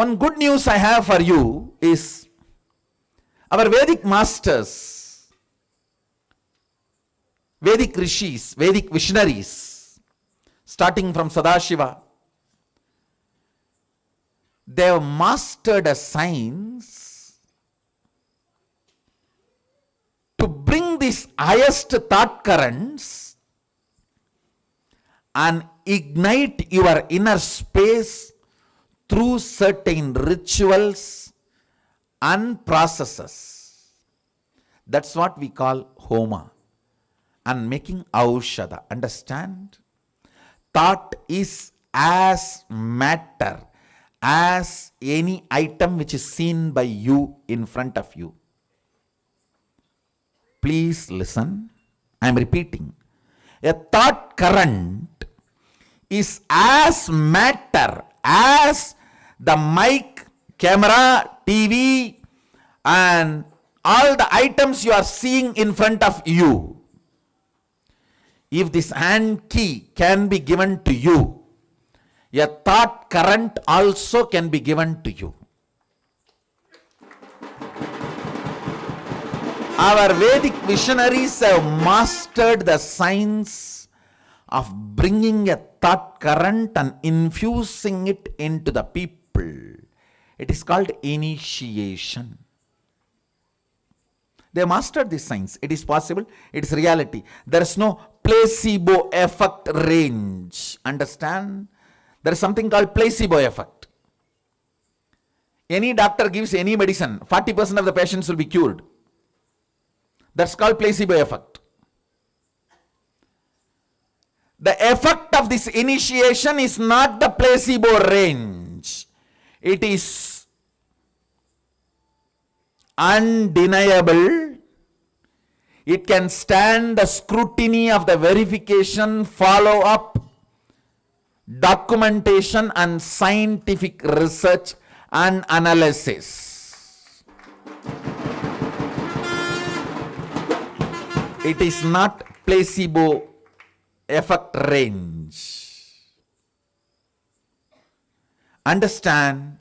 One good news I have for you is our Vedic masters, Vedic rishis, Vedic visionaries, starting from Sadashiva, they have mastered a science to bring these highest thought currents and ignite your inner space through certain rituals and processes. That's what we call homa and making aushadha. Understand? Thought is as matter as any item which is seen by you in front of you. Please listen. I am repeating. A thought current is as matter as the mic, camera, TV, and all the items you are seeing in front of you. If this hand key can be given to you, a thought current also can be given to you. Our Vedic visionaries have mastered the science of bringing a thought current and infusing it into the people. It is called initiation. They mastered this science. It is possible. It is reality. There is no placebo effect range. Understand? There is something called placebo effect. Any doctor gives any medicine, 40% of the patients will be cured. That's called placebo effect. The effect of this initiation is not the placebo range. It is undeniable. It can stand the scrutiny of the verification, follow-up, documentation, and scientific research and analysis. It is not placebo effect range. Understand?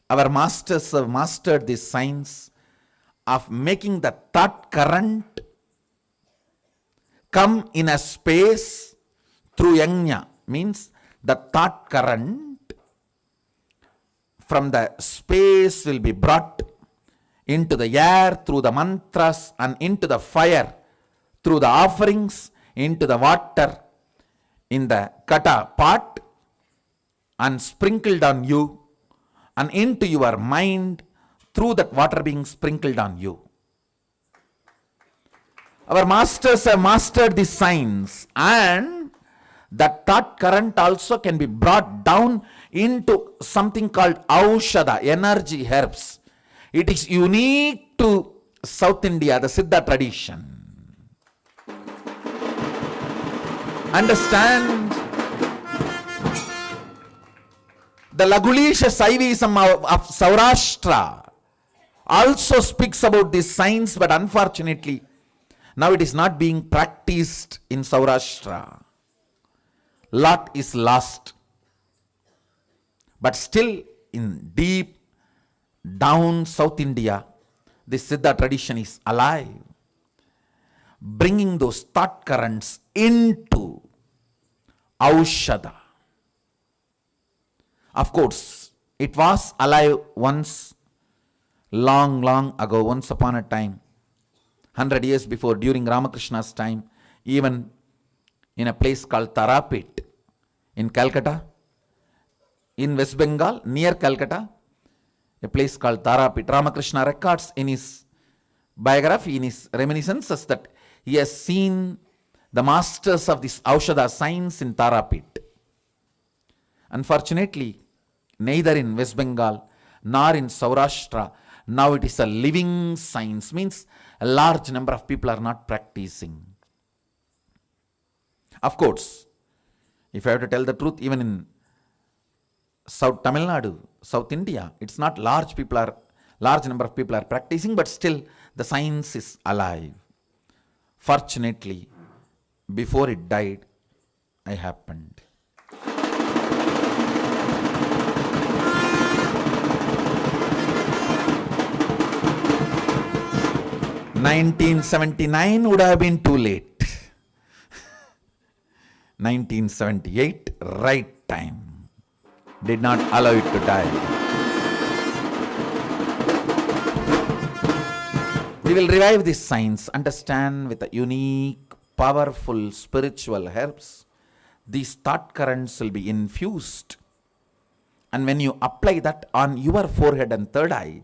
Our masters have mastered this science of making the thought current come in a space through yajna. Means the thought current from the space will be brought into the air through the mantras and into the fire through the offerings, into the water in the kata pot and sprinkled on you, and into your mind through that water being sprinkled on you. Our masters have mastered this science, and that thought current also can be brought down into something called aushadha, energy herbs. It is unique to South India, the Siddha tradition. Understand? The Lagulisha Saivism of Saurashtra also speaks about this science, but unfortunately, now it is not being practiced in Saurashtra. Lot is lost. But still, in deep down South India, this Siddha tradition is alive, bringing those thought currents into aushadha. Of course, it was alive once, long ago, once upon a time, 100 years before, during Ramakrishna's time, even in a place called Tarapet in Calcutta, in West Bengal, near Calcutta, a place called Tarapet. Ramakrishna records in his biography, in his reminiscences, that he has seen the masters of this aushadha science in Tarapet. Unfortunately, neither in West Bengal nor in Saurashtra, now it is a living science, means a large number of people are not practicing. Of course, if I have to tell the truth, even in South Tamil Nadu, South India, it's not large number of people are practicing, but still the science is alive. Fortunately, before it died, I happened. 1979 would have been too late. 1978, right time. Did not allow it to die. We will revive this science, understand with a unique, powerful spiritual herbs. These thought currents will be infused. And when you apply that on your forehead and third eye,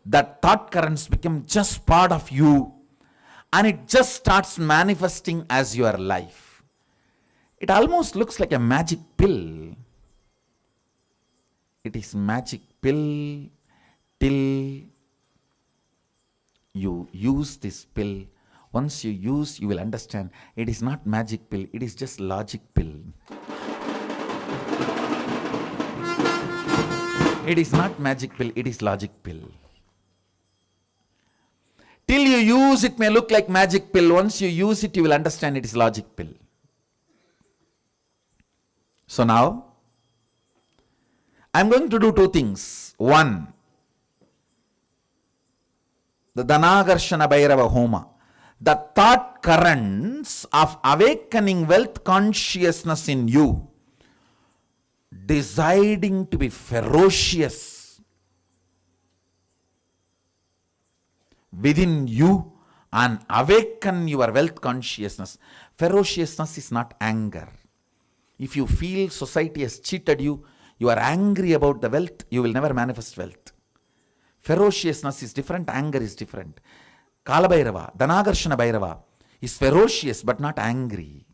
that thought currents become just part of you. And it just starts manifesting as your life. It almost looks like a magic pill. It is magic pill till you use this pill. Once you use, you will understand it is not magic pill, it is just logic pill. It is not magic pill, it is logic pill. Till you use, it may look like magic pill. Once you use it, you will understand it is logic pill. So now, I am going to do two things. One, the Dhanakarshana Bhairava Homa, the thought currents of awakening wealth consciousness in you, deciding to be ferocious within you and awaken your wealth consciousness. Ferociousness is not anger. If you feel society has cheated you, you are angry about the wealth, you will never manifest wealth. Ferociousness is different, anger is different. Kala Bhairava, Dhanakarshana Bhairava is ferocious but not angry.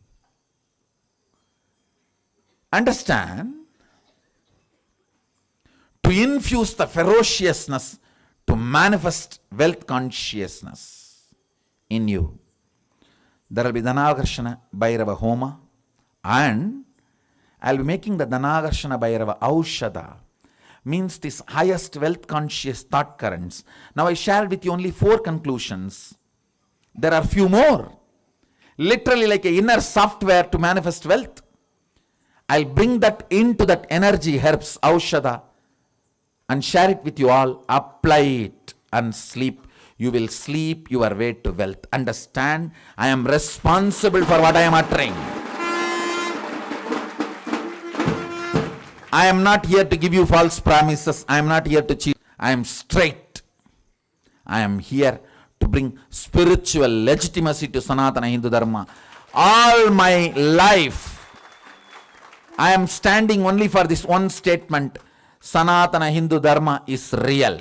Understand? To infuse the ferociousness to manifest wealth consciousness in you. There will be Dhanakarshana Bhairava Homa, and I will be making the Dhanakarshana Bhairava Aushadha, means this highest wealth conscious thought currents. Now I shared with you only 4 conclusions. There are few more. Literally like an inner software to manifest wealth. I'll bring that into that energy herbs, Aushadha, and share it with you all. Apply it and sleep. You will sleep your way to wealth. Understand? I am responsible for what I am uttering. I am not here to give you false promises. I am not here to cheat. I am straight. I am here to bring spiritual legitimacy to Sanatana Hindu Dharma. All my life, I am standing only for this one statement. Sanatana Hindu Dharma is real.